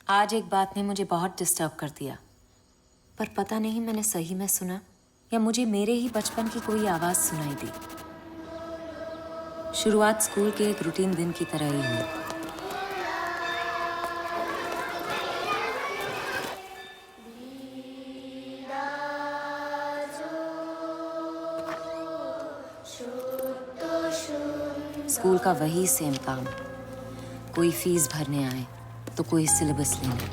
आज एक बात ने मुझे बहुत डिस्टर्ब कर दिया, पर पता नहीं मैंने सही में सुना या मुझे मेरे ही बचपन की कोई आवाज सुनाई दी। शुरुआत स्कूल के एक रूटीन दिन की तरह ही हुई। स्कूल का वही सेम काम, कोई फीस भरने आए तो कोई सिलेबस लेने।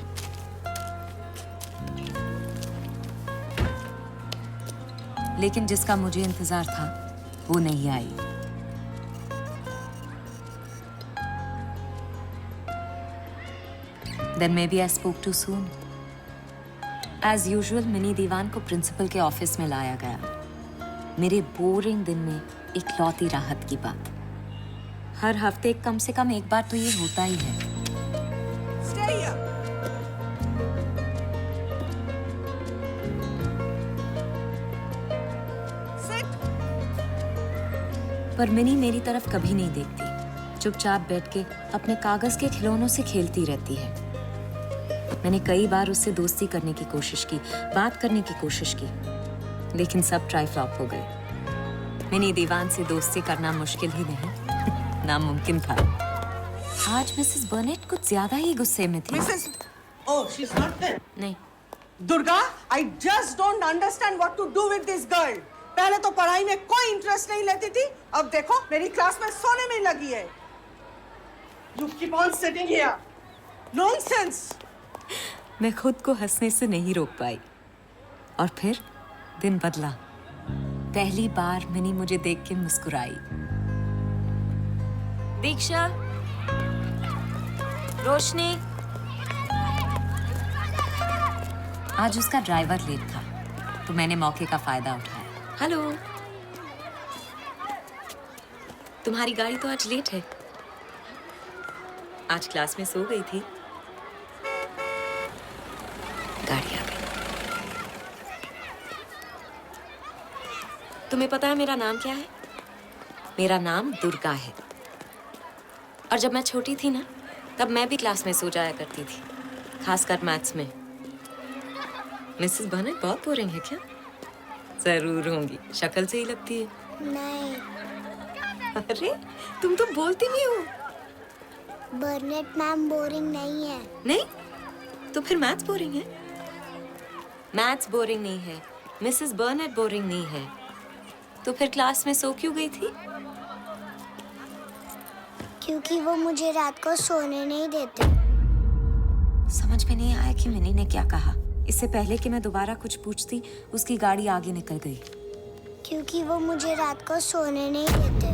लेकिन जिसका मुझे इंतजार था वो नहीं आई। Then maybe I spoke too soon. As usual, Mini Diwan को प्रिंसिपल के ऑफिस में लाया गया। मेरे बोरिंग दिन में इकलौती राहत की बात। हर हफ्ते कम से कम एक बार तो ये होता ही है। Stay here. Sit. पर मिनी मेरी तरफ कभी नहीं देखती, चुपचाप बैठ के अपने कागज के खिलौनों से खेलती रहती है। मैंने कई बार उससे दोस्ती करने की कोशिश की, बात करने की कोशिश की, लेकिन सब ट्राई फ्लॉप हो गए। मिनी दीवान से दोस्ती करना मुश्किल ही नहीं, नामुमकिन था। आज मिसेस बर्नेट कुछ ज्यादा ही गुस्से में थी। Mrs. Oh, she's not there. नहीं, Durga, I just don't understand what to do with this girl. पहले तो पढ़ाई में कोई इंटरेस्ट नहीं लेती थी, अब देखो मेरी क्लास में सोने में लगी है। You keep on sitting here. Nonsense. मैं खुद को हंसने से नहीं रोक पाई। और फिर दिन बदला। पहली बार मिनी मुझे देख के मुस्कुराई। दीक्षा, रोशनी। आज उसका ड्राइवर लेट था, तो मैंने मौके का फायदा उठाया। हेलो, तुम्हारी गाड़ी तो आज लेट है। आज क्लास में सो गई थी। गाड़ी आ गई। तुम्हें पता है मेरा नाम क्या है? मेरा नाम दुर्गा है। और जब मैं छोटी थी ना, तब मैं भी क्लास में सो जाया करती थी, खासकर मैथ्स में। मिसेस बर्नेट बहुत बोरिंग है क्या? जरूर होंगी, शक्ल से ही लगती है। नहीं, अरे तुम तो बोलती भी हो। बर्नेट मैम बोरिंग नहीं है। नहीं? तो फिर मैथ्स बोरिंग है? मैथ्स बोरिंग नहीं है, मिसेस बर्नेट बोरिंग नहीं है। तो फिर क्लास में सो क्यों गई थी? क्योंकि वो मुझे रात को सोने नहीं देते। समझ में नहीं आया कि मिनी ने क्या कहा। इससे पहले कि मैं दोबारा कुछ पूछती, उसकी गाड़ी आगे निकल गई। क्योंकि वो मुझे रात को सोने नहीं देते।